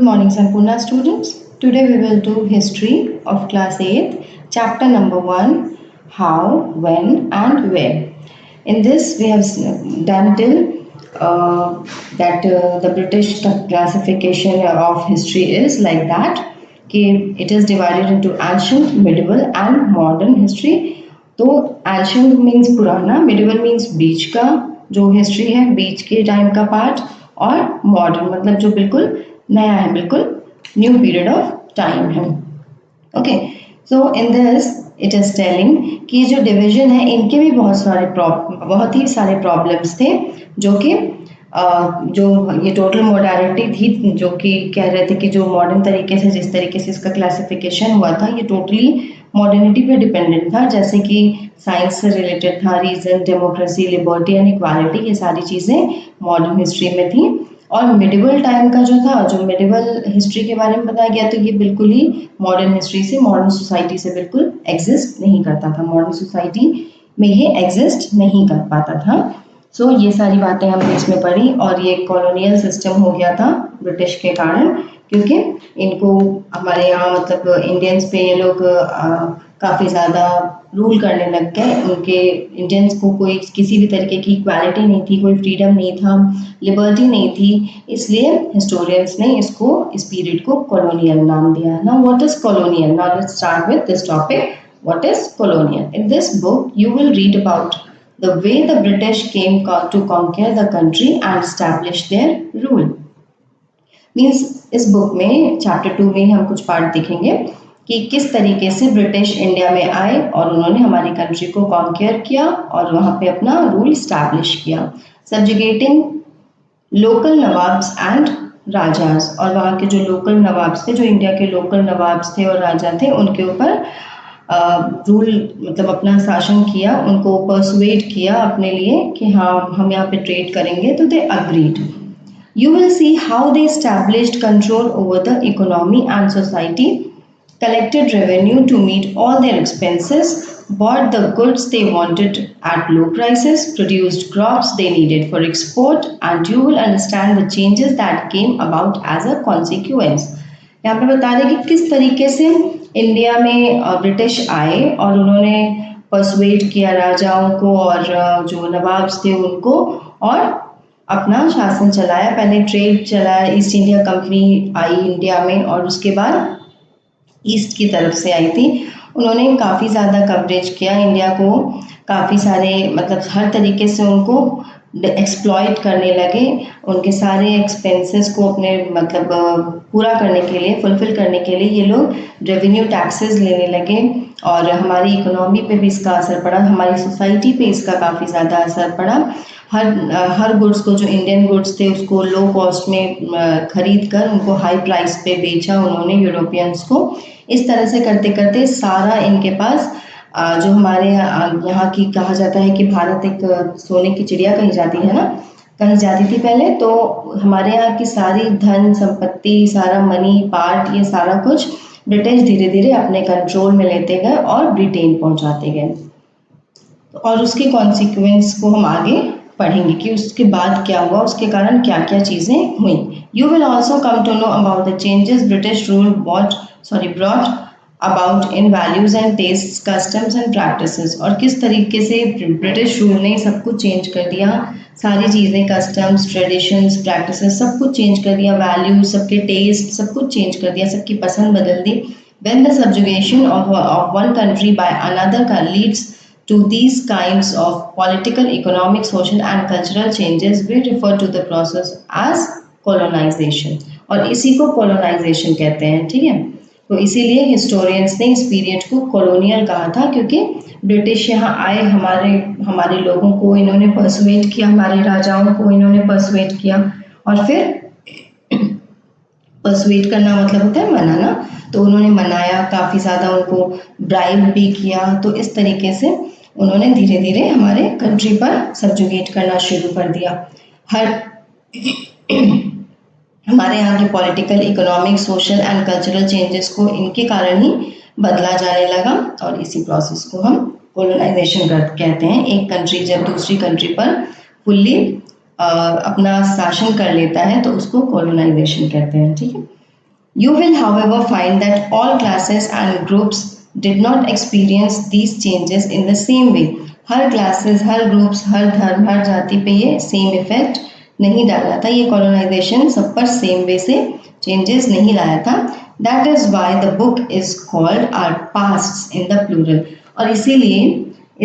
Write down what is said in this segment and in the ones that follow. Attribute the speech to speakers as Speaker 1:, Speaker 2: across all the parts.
Speaker 1: morning, Sanpurna students. Today we will do history of class 8th, chapter number 1, how, when and where. In this we have done till that the British classification of history is like that. It is divided into ancient, medieval and modern history. तो ancient means पुराना, medieval means बीच का जो history है, बीच के time का part, और modern मतलब जो बिल्कुल नया है, बिल्कुल न्यू पीरियड ऑफ टाइम है. Okay, so in this it is telling कि जो डिवीजन है इनके भी बहुत ही सारे प्रॉब्लम्स थे जो कि जो ये टोटल मोडालिटी थी, जो कि कह रहे थे कि जो मॉडर्न तरीके से जिस तरीके से इसका क्लासिफिकेशन हुआ था ये टोटली मॉडर्निटी पे डिपेंडेंट था, जैसे कि साइंस से रिलेटेड था, reason, democracy, liberty and equality, ये सारी चीज़ें मॉडर्न हिस्ट्री में थी. और मिडिवल टाइम का जो था, जो मिडिवल हिस्ट्री के बारे में बताया गया, तो ये बिल्कुल ही मॉडर्न हिस्ट्री से, मॉडर्न सोसाइटी से बिल्कुल एग्जिस्ट नहीं करता था, मॉडर्न सोसाइटी में ये एग्जिस्ट नहीं कर पाता था. सो ये सारी बातें हमने इसमें पढ़ी. और ये कॉलोनियल सिस्टम हो गया था ब्रिटिश के कारण, क्योंकि इनको हमारे यहाँ मतलब इंडियंस पे ये लोग काफ़ी ज़्यादा रूल करने लग गए. उनके इंडियंस को कोई किसी भी तरीके की इक्वालिटी नहीं थी, कोई फ्रीडम नहीं था, लिबर्टी नहीं थी, इसलिए हिस्टोरियंस ने इसको, इस पीरियड को कॉलोनियल नाम दिया. Now what is colonial? Now let's start with this topic. What is colonial? In this book, you will read about the way the British came to conquer the country and establish their rule. Means इस book में chapter 2 में हम कुछ part देखेंगे कि किस तरीके से ब्रिटिश इंडिया में आए और उन्होंने हमारी कंट्री को कॉन्कर किया और वहाँ पे अपना रूल स्टैब्लिश किया, सब्जुगेटिंग लोकल नवाब्स एंड राजाज. और वहाँ के जो लोकल नवाब्स थे, जो इंडिया के लोकल नवाब्स थे और राजा थे, उनके ऊपर रूल मतलब अपना शासन किया, उनको परसुएड किया अपने लिए कि हाँ हम यहाँ पे ट्रेड करेंगे. तो they agreed. You will see how they established control over the economy and society, collected revenue to meet all their expenses, bought the goods they wanted at low prices, produced crops they needed for export, and you will understand the changes that came about as a consequence. यहाँ पे बता रहे कि किस तरीके से India में British आए और उन्होंने परसुएड किया राजाओं को और जो नवाब्स थे उनको, और अपना शासन चलाया. पहले ट्रेड चलाया, ईस्ट इंडिया कंपनी आई इंडिया में और उसके बाद ईस्ट की तरफ से आई थी. उन्होंने काफ़ी ज़्यादा कवरेज किया इंडिया को, काफ़ी सारे मतलब हर तरीके से उनको एक्सप्लॉइट करने लगे. उनके सारे एक्सपेंसेस को अपने मतलब पूरा करने के लिए, फुलफिल करने के लिए ये लोग रेवेन्यू टैक्सेस लेने लगे. और हमारी इकोनॉमी पे भी इसका असर पड़ा, हमारी सोसाइटी पे इसका काफ़ी ज़्यादा असर पड़ा. हर गुड्स को, जो इंडियन गुड्स थे उसको लो कॉस्ट में खरीद कर उनको हाई प्राइस पे बेचा उन्होंने यूरोपियंस को. इस तरह से करते करते सारा इनके पास जो हमारे यहाँ की कहा जाता है कि भारत एक सोने की चिड़िया कही जाती है ना, कही जाती थी पहले, तो हमारे यहाँ की सारी धन संपत्ति, सारा मनी पार्ट, ये सारा कुछ ब्रिटिश धीरे धीरे अपने कंट्रोल में लेते गए और ब्रिटेन पहुँचाते गए. और उसके कॉन्सिक्वेंस को हम आगे पढ़ेंगे कि उसके बाद क्या हुआ, उसके कारण क्या क्या चीज़ें हुई. You will also come to know about the changes British rule brought about in values and taste, customs and practices. और किस तरीके से ब्रिटिश रूल ने सब कुछ चेंज कर दिया, सारी चीज़ें, कस्टम्स, ट्रेडिशंस, प्रैक्टिसेस, सब कुछ चेंज कर दिया, वैल्यूज, सबके टेस्ट, सब कुछ चेंज कर दिया, सबकी पसंद बदल दी. When the subjugation of one country by another leads to these kinds of political, economic, social and cultural changes, we refer to the process as colonization. और इसी को colonization कहते हैं. ठीक है, तो इसीलिए हिस्टोरियंस ने इस पीरियड को कॉलोनियल कहा था, क्योंकि ब्रिटिश यहाँ आए, हमारे लोगों को इन्होंने परसुएट किया, हमारे राजाओं को इन्होंने परसुएट किया. और फिर परसुएट करना मतलब होता है मनाना, तो उन्होंने मनाया, काफ़ी ज़्यादा उनको ब्राइब भी किया. तो इस तरीके से उन्होंने धीरे धीरे हमारे कंट्री पर सब्जुगेट करना शुरू कर दिया. हमारे यहाँ के political, economic, social and cultural changes को इनके कारण ही बदला जाने लगा. और इसी प्रोसेस को हम कोलोनाइजेशन कहते हैं. एक कंट्री जब दूसरी कंट्री पर फुल्ली अपना शासन कर लेता है तो उसको कोलोनाइजेशन कहते हैं. ठीक है, You will, however, find that all classes and groups did not experience these changes in the same way. Her classes, her groups, हर धर्म, हर जाति पे ये same effect नहीं डाला था. ये colonization सब पर same way से changes नहीं लाया था. That is why the book is called our pasts in the plural. और इसीलिए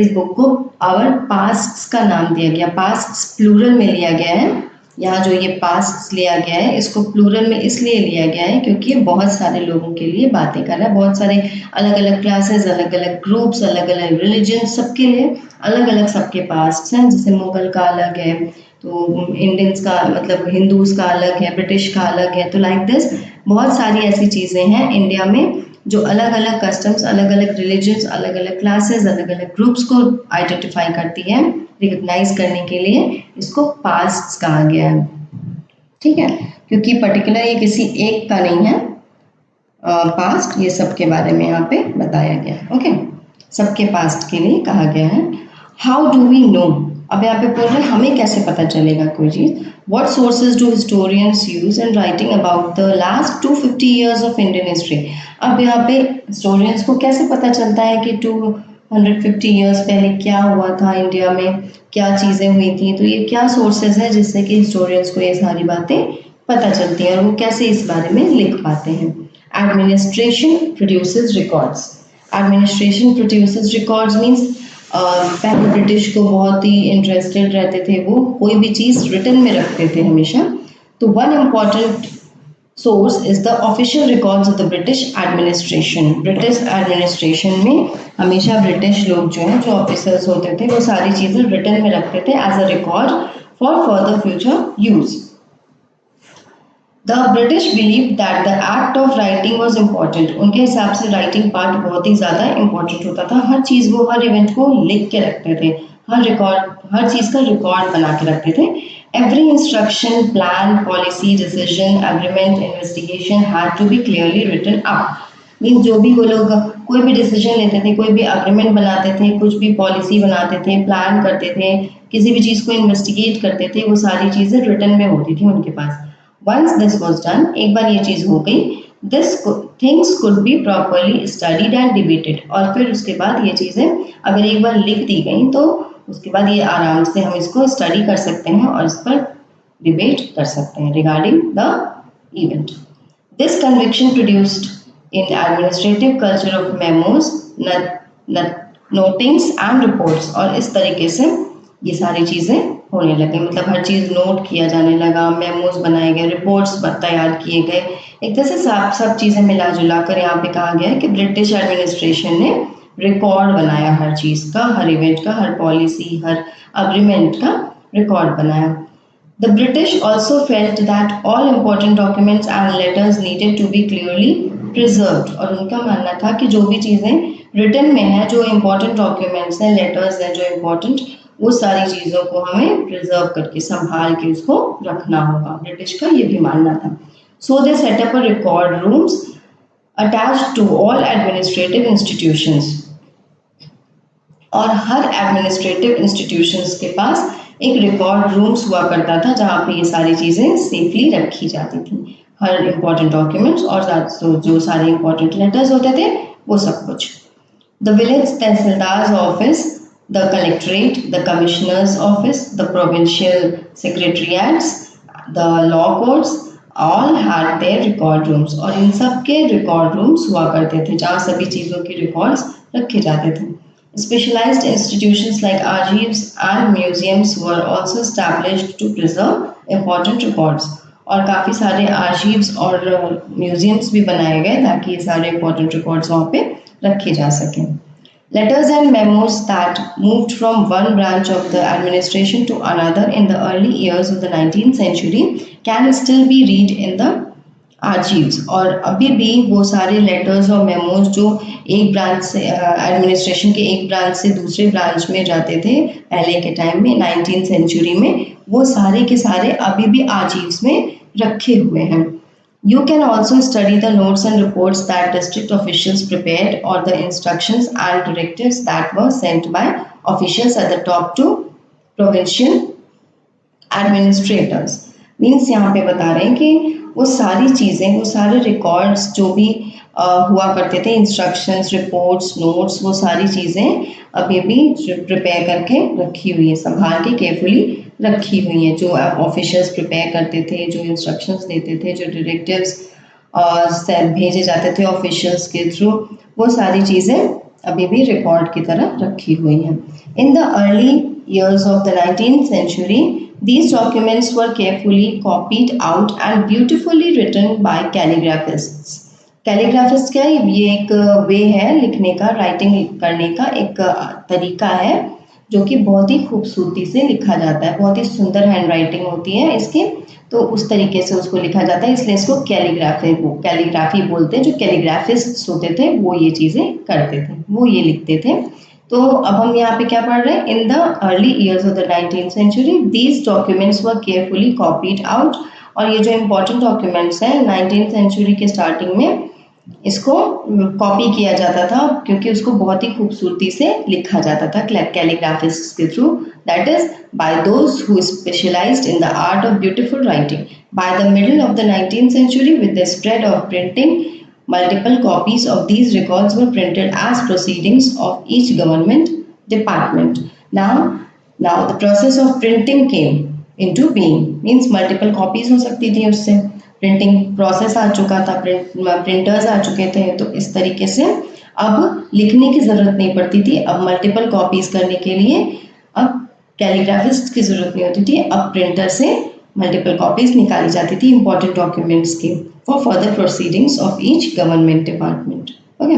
Speaker 1: इस बुक को our pasts का नाम दिया गया. pasts plural में लिया गया है. यहाँ जो ये पास्ट लिया गया है इसको प्लूरल में इसलिए लिया गया है क्योंकि बहुत सारे लोगों के लिए बातें कर रहा है. बहुत सारे अलग अलग क्लासेस, अलग अलग ग्रुप्स, अलग अलग रिलीजन, सबके लिए अलग अलग सबके पास्ट हैं. जैसे मुगल का अलग है, तो इंडियंस का मतलब हिंदूज का अलग है, ब्रिटिश का अलग है. तो लाइक दिस बहुत सारी ऐसी चीज़ें हैं इंडिया में जो अलग अलग कस्टम्स, अलग अलग रिलीजन्स, अलग अलग क्लासेस, अलग अलग ग्रुप्स को आइडेंटिफाई करती है. रिकग्नाइज करने के लिए इसको पास्ट कहा गया है. ठीक है, क्योंकि पर्टिकुलर ये किसी एक का नहीं है पास्ट, ये सबके बारे में यहाँ पे बताया गया है. ओके, सबके पास्ट के लिए कहा गया है. हाउ डू वी नो, अब यहाँ पे बोल रहे हैं हमें कैसे पता चलेगा कोई चीज़. What sources do historians use in writing about the last 250 years of Indian history? अब यहाँ पे historians को कैसे पता चलता है कि 250 years पहले क्या हुआ था इंडिया में, क्या चीज़ें हुई थी. तो ये क्या सोर्सेज है जिससे कि historians को ये सारी बातें पता चलती हैं और वो कैसे इस बारे में लिख पाते हैं. Administration produces records. Administration produces records means पहले ब्रिटिश को बहुत ही इंटरेस्टेड रहते थे, वो कोई भी चीज़ रिटन में रखते थे हमेशा. तो one important source is the official records of the British administration. British administration में हमेशा ब्रिटिश लोग जो हैं, जो ऑफिसर्स होते थे, वो सारी चीज़ें रिटन में रखते थे as a record for further future use. The British believed that the act of writing was important. उनके हिसाब से राइटिंग पार्ट बहुत ही ज़्यादा इम्पोर्टेंट होता था. हर चीज़ वो, हर इवेंट को लिख के रखते थे, हर रिकॉर्ड, हर चीज़ का रिकॉर्ड बना के रखते थे. Every instruction, plan, policy, decision, agreement, investigation had to be clearly written up. Means जो भी वो लोग कोई भी डिसीजन लेते थे, कोई भी अग्रीमेंट बनाते थे, कुछ भी पॉलिसी बनाते थे, प्लान करते थे, किसी भी चीज़ को इन्वेस्टिगेट करते थे, वो सारी चीज़ें रिटन में होती थी उनके पास. Once this was done, एक बार ये चीज़ हो गई, things could be properly studied and debated. और फिर उसके बाद ये चीज़ें अगर एक बार लिख दी गई तो उसके बाद ये आराम से हम इसको स्टडी कर सकते हैं और इस पर डिबेट कर सकते हैं regarding the event. This conviction produced in administrative culture of memos, notings and reports. और इस तरीके से ये सारी चीज़ें होने लगे, मतलब हर चीज़ नोट किया जाने लगा, मेमोज बनाए गए, रिपोर्ट्स तैयार किए गए. एक तरह से सब चीज़ें मिला जुला कर यहाँ पे कहा गया है कि ब्रिटिश एडमिनिस्ट्रेशन ने रिकॉर्ड बनाया हर चीज़ का, हर इवेंट का, हर पॉलिसी, हर अग्रीमेंट का रिकॉर्ड बनाया. The British also felt that all important documents and letters needed to be clearly preserved. और उनका मानना था कि जो भी चीज़ें रिटन में है, जो इम्पोर्टेंट डॉक्यूमेंट्स हैं, लेटर्स हैं जो इम्पोर्टेंट, वो सारी चीज़ों को हमें प्रिजर्व करके, संभाल के उसको रखना होगा. ब्रिटिश का ये भी मानना था. So they set up a record rooms attached to all administrative institutions. और हर एडमिनिस्ट्रेटिव इंस्टीट्यूशंस के पास एक रिकॉर्ड रूम्स हुआ करता था जहाँ पे ये सारी चीज़ें सेफली रखी जाती थी, हर इम्पोर्टेंट डॉक्यूमेंट्स और जो सारे इम्पोर्टेंट लेटर्स होते थे वो सब कुछ. The village tehsildar office, the collectorate, the commissioner's office, the provincial secretariats, the law courts, all had their record rooms. और इन सब के record rooms हुआ करते थे जहाँ सभी चीज़ों के records रखे जाते थे. Specialized institutions like archives and museums were also established to preserve important records. और काफ़ी सारे archives और museums भी बनाए गए ताकि ये सारे important records वहाँ पे रखे जा सकें. Letters and memos that moved from one branch of the administration to another in the early years of the 19th century can still be read in the archives. और अभी भी वो सारे letters और memos जो एक ब्रांच से administration के एक ब्रांच से दूसरे ब्रांच में जाते थे पहले के टाइम में 19th सेंचुरी में, वो सारे के सारे अभी भी archives में रखे हुए हैं. You can also study the notes and reports that district officials prepared or the instructions and directives that were sent by officials at the top to provincial administrators. Means यहाँ पे बता रहे हैं कि वो सारी चीज़ें, वो सारे रिकॉर्ड्स जो भी हुआ करते थे, इंस्ट्रक्शंस, रिपोर्ट्स, नोट्स, वो सारी चीज़ें अभी भी प्रिपेयर करके रखी हुई है, संभाल के केयरफुली रखी हुई है। जो ऑफिशियल्स प्रिपेयर करते थे, जो इंस्ट्रक्शंस देते थे, जो डायरेक्टिव्स भेजे जाते थे ऑफिशियल्स के थ्रू, वो सारी चीज़ें अभी भी रिकॉर्ड की तरह रखी हुई हैं। In the early years of the 19th century, these documents were carefully copied out and beautifully written by calligraphists. कैलीग्राफिस्ट क्या है? ये एक वे है लिखने का, राइटिंग करने का एक तरीका है जो कि बहुत ही खूबसूरती से लिखा जाता है, बहुत ही सुंदर हैंड राइटिंग होती है इसकी, तो उस तरीके से उसको लिखा जाता है, इसलिए इसको कैलीग्राफी बोलते हैं। जो कैलीग्राफिस्ट होते थे वो ये चीज़ें करते थे, वो ये लिखते थे। तो अब हम यहाँ पे क्या पढ़ रहे हैं? In the early years of the 19th century these documents were carefully copied out. और ये जो इम्पोर्टेंट डॉक्यूमेंट्स हैं 19th सेंचुरी के स्टार्टिंग में इसको कॉपी किया जाता था, क्योंकि उसको बहुत ही खूबसूरती से लिखा जाता था कैलीग्राफिस्ट के through, that is by those who specialized in the art of beautiful writing. By the middle of the 19th century with the spread of printing, multiple copies of these records were printed as proceedings of each government department. Now the process of printing came into being, means multiple copies हो सकती थी उससे, printing process आ चुका था, printers आ चुके थे, तो इस तरीके से अब लिखने की ज़रूरत नहीं पड़ती थी। अब मल्टीपल कॉपीज करने के लिए अब कैलीग्राफिस्ट की ज़रूरत नहीं होती थी, अब प्रिंटर से मल्टीपल कॉपीज निकाली जाती थी इंपॉर्टेंट डॉक्यूमेंट्स की for further proceedings of each government department. Okay,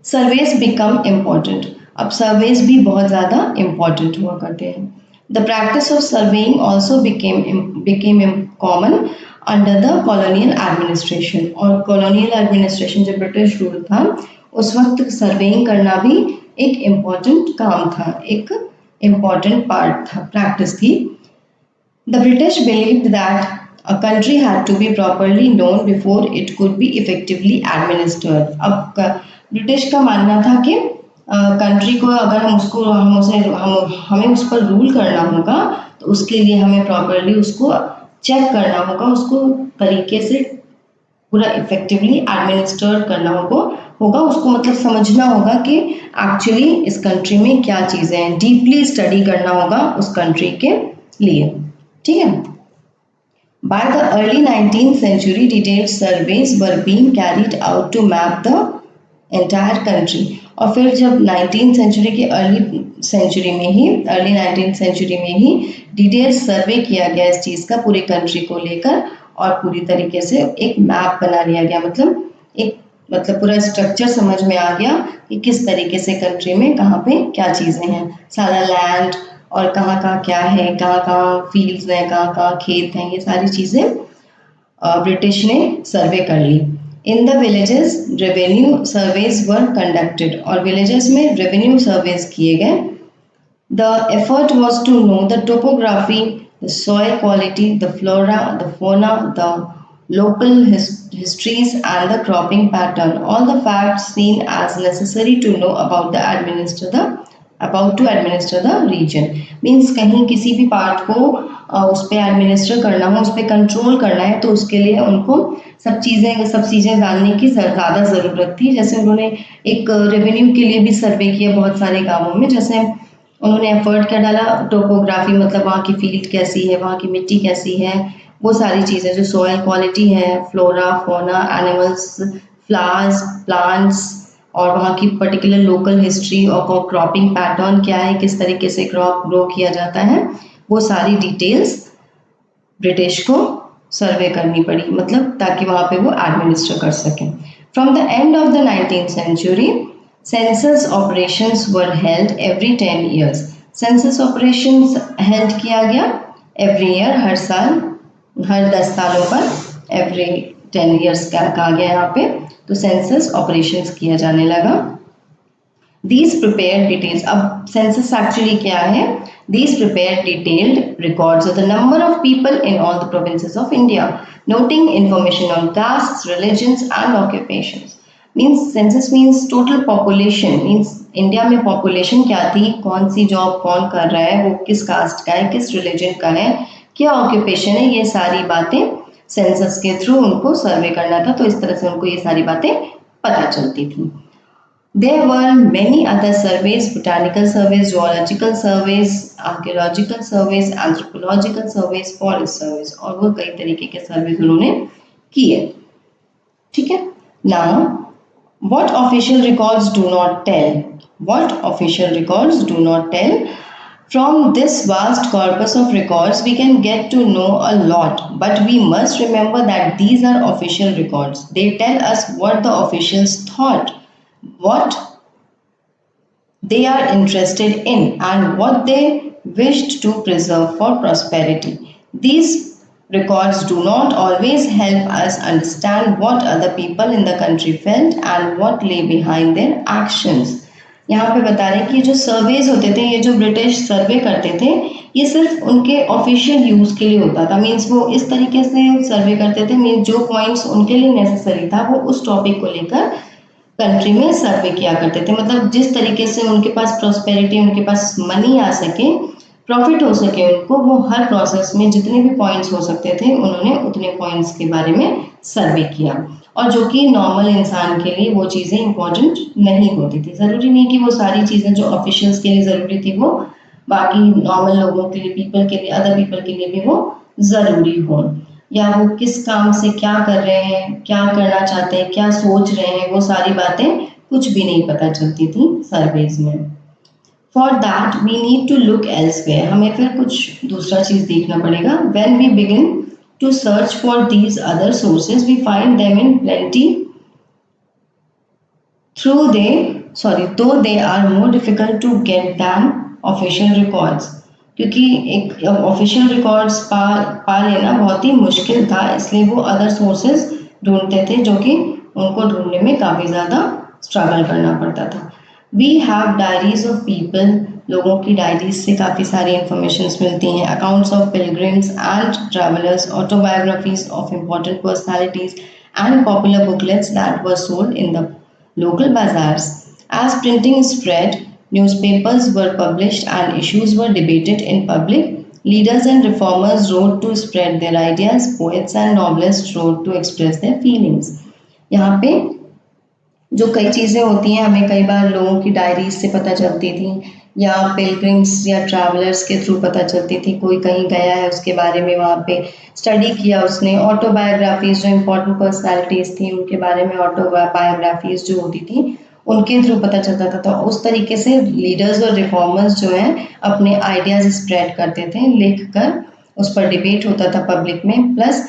Speaker 1: surveys become important. अब सर्वेज भी बहुत ज़्यादा इम्पॉर्टेंट हुआ करते हैं। The practice of surveying also became common under the colonial administration. और कॉलोनियल एडमिनिस्ट्रेशन जब ब्रिटिश रूल था उस वक्त सर्वेइंग करना भी एक इम्पॉर्टेंट काम था, एक इम्पॉर्टेंट पार्ट था, प्रैक्टिस थी। The British believed that a country had to be properly known before it could be effectively administered. अब ब्रिटिश का मानना था कि कंट्री को अगर हमें उस पर रूल करना होगा तो उसके लिए हमें प्रॉपरली उसको चेक करना होगा, उसको तरीके से पूरा इफेक्टिवली एडमिनिस्टर करना होगा उसको मतलब समझना होगा कि एक्चुअली इस कंट्री में क्या चीज़ें हैं, डीपली स्टडी करना होगा उस कंट्री के लिए। ठीक है। By the early 19th century, detailed surveys were being carried out to map the entire country. और फिर जब 19th सेंचुरी के अर्ली 19th सेंचुरी में ही डिटेल सर्वे किया गया इस चीज़ का पूरी कंट्री को लेकर, और पूरी तरीके से एक मैप बना लिया गया, मतलब पूरा स्ट्रक्चर समझ में आ गया कि किस तरीके से कंट्री में कहाँ पे क्या चीज़ें हैं, सारा लैंड और कहाँ कहाँ क्या है, कहाँ कहाँ फील्ड्स हैं, कहाँ कहाँ खेत हैं, ये सारी चीज़ें ब्रिटिश ने सर्वे कर ली। In the villages revenue surveys were conducted. और विलेजेस में रेवेन्यू सर्वेज किए गए। The effort was to know the topography, the soil quality, the flora, the fauna, the local histories and the cropping pattern, all the facts seen as necessary to know about to administer the region। Means कहीं किसी भी part को उस पर administer करना हो, उस पर कंट्रोल करना है, तो उसके लिए उनको सब चीज़ें जानने की ज़्यादा ज़रूरत थी। जैसे उन्होंने एक रेवेन्यू के लिए भी सर्वे किया बहुत सारे गाँवों में, जैसे उन्होंने एफर्ट क्या डाला, टोपोग्राफी मतलब वहाँ की फील्ड कैसी है, वहाँ की मिट्टी कैसी है, वो सारी चीज़ें, जो सॉइल क्वालिटी है, flora fauna, animals, flowers, plants, और वहाँ की पर्टिकुलर लोकल हिस्ट्री और क्रॉपिंग पैटर्न क्या है, किस तरीके से क्रॉप ग्रो किया जाता है, वो सारी डिटेल्स ब्रिटिश को सर्वे करनी पड़ी, मतलब ताकि वहाँ पे वो एडमिनिस्टर कर सकें। From the end of the 19th सेंचुरी census operations were held every 10 years। Census operations held किया गया एवरी ईयर, हर साल, हर 10 सालों पर, एवरी 10 years कहा गया यहाँ पे, तो सेंसस ऑपरेशंस किया जाने लगा। These prepared details, अब सेंसस एक्चुअली क्या है? These prepared detailed records of the number of people in all the provinces of India, noting information on castes, religions and occupations। Means census means total population, means India में population क्या थी, कौन सी job कौन कर रहा है, वो किस कास्ट का है, किस रिलीजन का है, क्या ऑक्यूपेशन है, ये सारी बातें सेंसस के थ्रू उनको सर्वे करना था, तो इस तरह से उनको ये सारी बातें पता चलती थी। There were many other surveys, botanical surveys, zoological surveys, archaeological surveys, anthropological surveys, forest surveys, और वो कई तरीके के सर्वेज उन्होंने किए। ठीक है। Now, what official records do not tell? What official records do not tell? From this vast corpus of records, we can get to know a lot, but we must remember that these are official records. They tell us what the officials thought, what they are interested in, and what they wished to preserve for prosperity. These records do not always help us understand what other people in the country felt and what lay behind their actions. यहाँ पे बता रहे हैं कि जो surveys होते थे, ये जो ब्रिटिश सर्वे करते थे, ये सिर्फ उनके ऑफिशियल यूज के लिए होता था। मीन्स वो इस तरीके से सर्वे करते थे, मीन्स जो पॉइंट्स उनके लिए नेसेसरी था वो उस टॉपिक को लेकर कंट्री में सर्वे किया करते थे। मतलब जिस तरीके से उनके पास प्रॉस्पेरिटी, उनके पास मनी आ सके, प्रॉफिट हो सके उनको, वो हर प्रोसेस में जितने भी पॉइंट्स हो सकते थे उन्होंने उतने पॉइंट्स के बारे में सर्वे किया, और जो कि नॉर्मल इंसान के लिए वो चीज़ें इंपॉर्टेंट नहीं होती थी। ज़रूरी नहीं कि वो सारी चीज़ें जो ऑफिशियल्स के लिए ज़रूरी थी वो बाकी नॉर्मल लोगों के लिए, पीपल के लिए, अदर पीपल के लिए भी वो ज़रूरी हो, या वो किस काम से क्या कर रहे हैं, क्या करना चाहते हैं, क्या सोच रहे हैं, वो सारी बातें कुछ भी नहीं पता चलती थी सर्वेज में। For that we need to look elsewhere, हमें फिर कुछ दूसरा चीज़ देखना पड़ेगा। When we begin to search for these other sources we find them in plenty through they sorry though they are more difficult to get than official records, क्योंकि एक official records पा लेना बहुत ही मुश्किल था, इसलिए वो अदर सोर्सेज ढूंढते थे जो कि उनको ढूंढने में काफ़ी ज़्यादा स्ट्रगल करना पड़ता था। We have diaries of people, लोगों की डायरीज से काफ़ी सारी इंफॉर्मेशन मिलती हैं। Accounts of pilgrims and travellers, autobiographies of important personalities and popular booklets that were sold in the local bazaars. As printing spread, newspapers were published and issues were debated in public. Leaders and reformers wrote to spread their ideas. Poets and novelists wrote to express their feelings. यहाँ पे जो कई चीज़ें होती हैं हमें कई बार लोगों की डायरीज से पता चलती थी, या पिलग्रिम्स या ट्रैवलर्स के थ्रू पता चलती थी। कोई कहीं गया है उसके बारे में वहाँ पे स्टडी किया उसने। ऑटोबायोग्राफीज, जो इम्पोर्टेंट पर्सनैलिटीज़ थी उनके बारे में ऑटोबायोग्राफीज जो होती थी उनके थ्रू पता चलता था। तो उस तरीके से लीडर्स और रिफॉर्मर्स जो हैं अपने आइडियाज़ स्प्रेड करते थे लिख कर, उस पर डिबेट होता था पब्लिक में। प्लस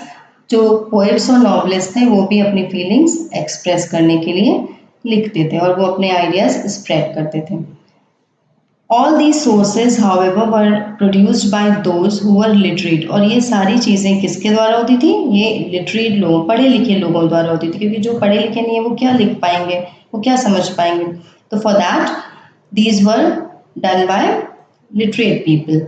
Speaker 1: जो पोएट्स और नॉवलिस्ट थे वो भी अपनी फीलिंग्स एक्सप्रेस करने के लिए लिखते थे और वो अपने आइडियाज स्प्रेड करते थे। All these sources however were produced by those who were literate, और ये सारी चीज़ें किसके द्वारा होती थी? ये लिटरेट लोग, पढ़े लिखे लोगों द्वारा होती थी, क्योंकि जो पढ़े लिखे नहीं है वो क्या लिख पाएंगे, वो क्या समझ पाएंगे। तो for that these were done by literate people.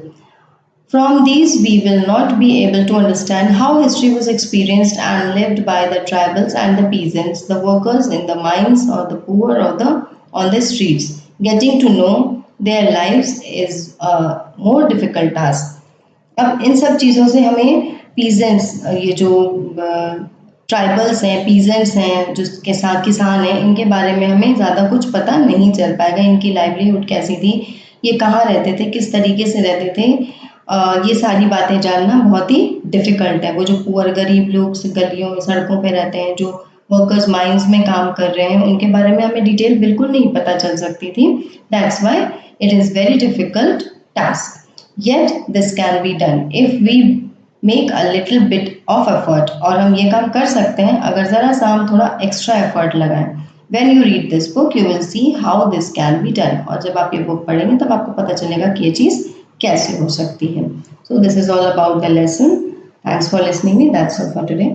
Speaker 1: From these, we will not be able to understand how history was experienced and lived by the tribals and the peasants, the workers in the mines, or the poor, or the on the streets. Getting to know their lives is a more difficult task. अब इन सब चीज़ों से हमें peasants, ये जो tribals हैं, peasants हैं, जो किसान हैं, इनके बारे में हमें ज़्यादा कुछ पता नहीं चल पाएगा। इनकी लाइवलीहुड कैसी थी, ये कहाँ रहते थे, किस तरीके से रहते थे, ये सारी बातें जानना बहुत ही डिफ़िकल्ट है। वो जो पुअर गरीब लोग गलियों में, सड़कों पे रहते हैं, जो वर्कर्स माइंस में काम कर रहे हैं, उनके बारे में हमें डिटेल बिल्कुल नहीं पता चल सकती थी। That's why it is very difficult task. Yet this can be done if we make a little bit of effort, और हम ये काम कर सकते हैं अगर ज़रा सा हम थोड़ा एक्स्ट्रा एफर्ट लगाएं। When you read this book, you will see how this can be done, और जब आप ये बुक पढ़ेंगे तब आपको पता चलेगा कि ये चीज़ कैसे हो सकती है। So this is all about the lesson. Thanks for listening me. That's all for today.